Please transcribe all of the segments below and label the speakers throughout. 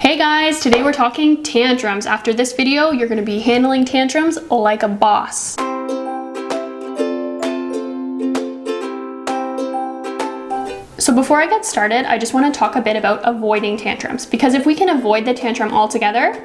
Speaker 1: Hey guys, today we're talking tantrums. After this video, you're going to be handling tantrums like a boss. So before I get started, I just want to talk a bit about avoiding tantrums, because if we can avoid the tantrum altogether,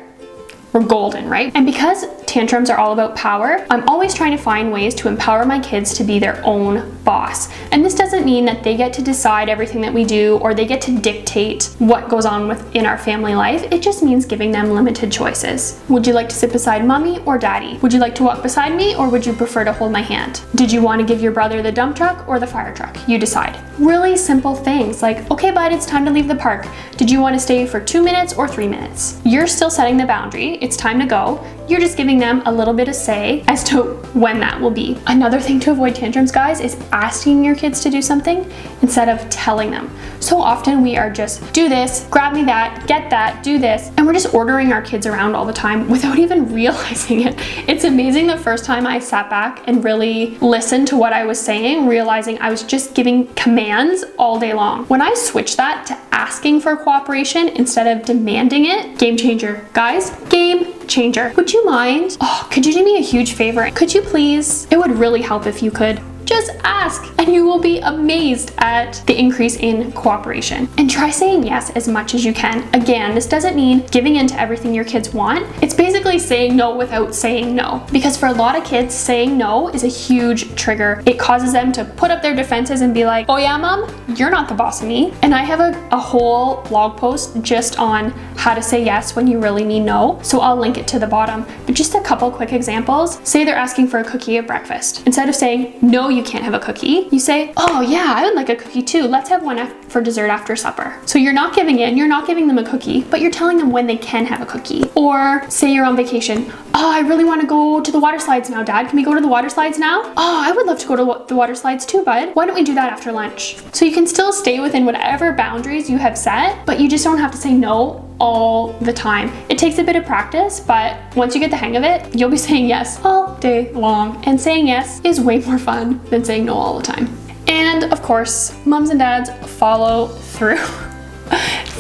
Speaker 1: we're golden, right? And because tantrums are all about power, I'm always trying to find ways to empower my kids to be their own boss. And this doesn't mean that they get to decide everything that we do or they get to dictate what goes on within our family life. It just means giving them limited choices. Would you like to sit beside mommy or daddy? Would you like to walk beside me or would you prefer to hold my hand? Did you want to give your brother the dump truck or the fire truck? You decide. Really simple things like, okay bud, it's time to leave the park. Did you want to stay for 2 minutes or 3 minutes? You're still setting the boundary. It's time to go. You're just giving them a little bit of say as to when that will be. Another thing to avoid tantrums, guys, is asking your kids to do something instead of telling them. So often we are just, do this, grab me that, get that, do this, and we're just ordering our kids around all the time without even realizing it. It's amazing the first time I sat back and really listened to what I was saying, realizing I was just giving commands all day long. When I switched that to asking for cooperation instead of demanding it, game changer. Guys, game changer. Would you mind? Oh, could you do me a huge favor? Could you please? It would really help if you could. Just ask and you will be amazed at the increase in cooperation. And try saying yes as much as you can. Again, this doesn't mean giving in to everything your kids want. It's basically saying no without saying no. Because for a lot of kids, saying no is a huge trigger. It causes them to put up their defenses and be like, oh yeah, mom, you're not the boss of me. And I have a whole blog post just on how to say yes when you really mean no. So I'll link it to the bottom. But just a couple quick examples. Say they're asking for a cookie at breakfast. Instead of saying, no, you can't have a cookie, you say, oh yeah, I would like a cookie too. Let's have one for dessert after supper. So you're not giving in, you're not giving them a cookie, but you're telling them when they can have a cookie. Or say you're on vacation. Oh, I really want to go to the water slides now, Dad. Can we go to the water slides now? Oh, I would love to go to the water slides too, bud. Why don't we do that after lunch? So you can still stay within whatever boundaries you have set, but you just don't have to say no all the time. It takes a bit of practice, but once you get the hang of it, you'll be saying yes all day long. And saying yes is way more fun than saying no all the time. And of course, moms and dads, follow through.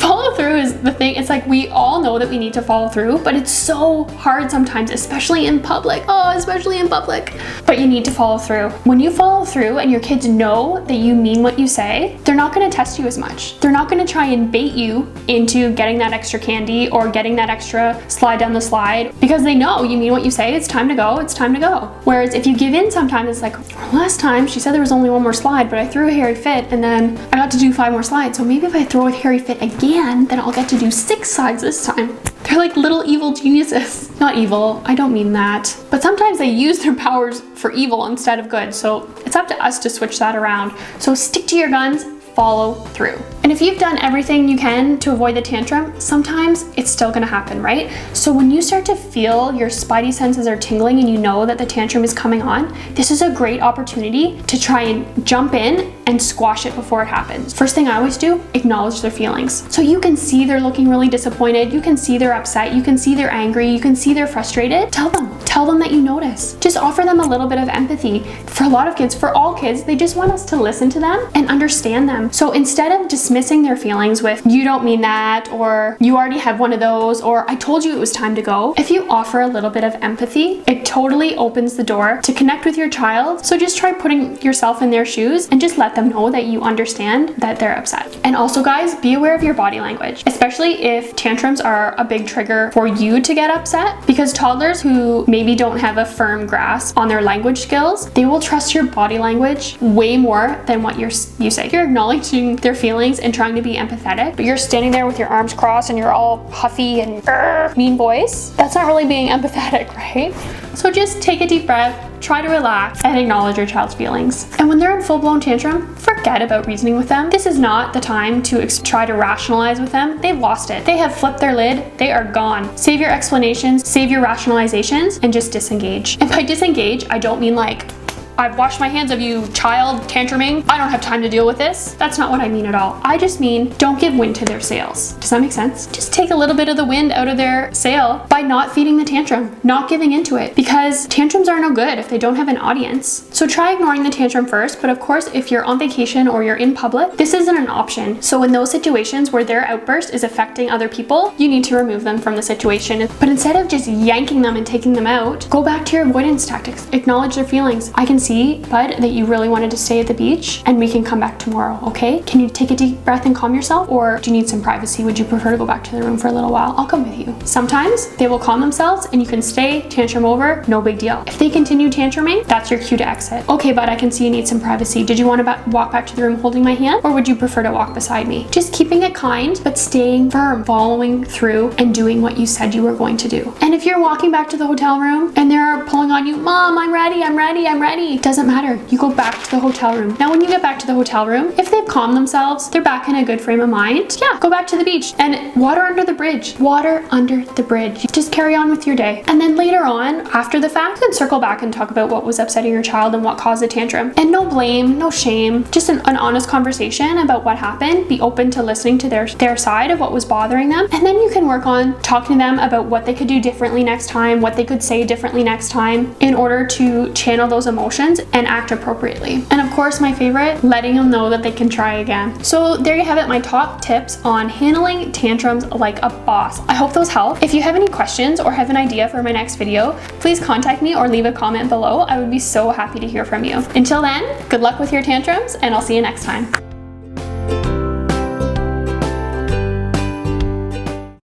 Speaker 1: Follow through is the thing. It's like we all know that we need to follow through, but it's so hard sometimes, especially in public. Oh, especially in public. But you need to follow through. When you follow through and your kids know that you mean what you say, they're not going to test you as much. They're not going to try and bait you into getting that extra candy or getting that extra slide down the slide, because they know you mean what you say. It's time to go. It's time to go. Whereas if you give in sometimes, it's like, last time she said there was only one more slide, but I threw a hairy fit and then I got to do 5 more slides. So maybe if I throw a hairy fit again, then I'll get to do 6 slides this time. They're like little evil geniuses. Not evil, I don't mean that. But sometimes they use their powers for evil instead of good. So it's up to us to switch that around. So stick to your guns, follow through. And if you've done everything you can to avoid the tantrum, sometimes it's still gonna happen, right? So when you start to feel your spidey senses are tingling and you know that the tantrum is coming on, this is a great opportunity to try and jump in and squash it before it happens. First thing I always do, acknowledge their feelings. So you can see they're looking really disappointed, you can see they're upset, you can see they're angry, you can see they're frustrated. Tell them that you notice. Just offer them a little bit of empathy. For a lot of kids, for all kids, they just want us to listen to them and understand them. So instead of dismissing their feelings with, you don't mean that, or you already have one of those, or I told you it was time to go, if you offer a little bit of empathy, it totally opens the door to connect with your child. So just try putting yourself in their shoes and just let them know that you understand that they're upset. And also guys, be aware of your body language, especially if tantrums are a big trigger for you to get upset, because toddlers who maybe don't have a firm grasp on their language skills, they will trust your body language way more than what you say. You're acknowledging their feelings and trying to be empathetic, but you're standing there with your arms crossed and you're all huffy and mean voice. That's not really being empathetic, right? So just take a deep breath, try to relax, and acknowledge your child's feelings. And when they're in full-blown tantrum, forget about reasoning with them. This is not the time to try to rationalize with them. They've lost it. They have flipped their lid. They are gone. Save your explanations, save your rationalizations, and just disengage. And by disengage, I don't mean like, I've washed my hands of you, child tantruming. I don't have time to deal with this. That's not what I mean at all. I just mean don't give wind to their sails. Does that make sense? Just take a little bit of the wind out of their sail by not feeding the tantrum, not giving into it, because tantrums are no good if they don't have an audience. So try ignoring the tantrum first, but of course, if you're on vacation or you're in public, this isn't an option. So in those situations where their outburst is affecting other people, you need to remove them from the situation. But instead of just yanking them and taking them out, go back to your avoidance tactics. Acknowledge their feelings. I can see, bud, that you really wanted to stay at the beach and we can come back tomorrow, okay? Can you take a deep breath and calm yourself? Or do you need some privacy? Would you prefer to go back to the room for a little while? I'll come with you. Sometimes they will calm themselves and you can stay, tantrum over, no big deal. If they continue tantruming, that's your cue to exit. Okay, bud, I can see you need some privacy. Did you want to walk back to the room holding my hand? Or would you prefer to walk beside me? Just keeping it kind, but staying firm, following through and doing what you said you were going to do. And if you're walking back to the hotel room and they're pulling on you, Mom, I'm ready, I'm ready, I'm ready. It doesn't matter. You go back to the hotel room. Now, when you get back to the hotel room, if they've calmed themselves, they're back in a good frame of mind. Yeah, go back to the beach and water under the bridge. Water under the bridge. Just carry on with your day. And then later on, after the fact, you can circle back and talk about what was upsetting your child and what caused the tantrum. And no blame, no shame, just an honest conversation about what happened. Be open to listening to their side of what was bothering them. And then you can work on talking to them about what they could do differently next time, what they could say differently next time in order to channel those emotions and act appropriately. And of course, my favorite, letting them know that they can try again. So there you have it, my top tips on handling tantrums like a boss. I hope those help. If you have any questions or have an idea for my next video, please contact me or leave a comment below. I would be so happy to hear from you. Until then, good luck with your tantrums and I'll see you next time.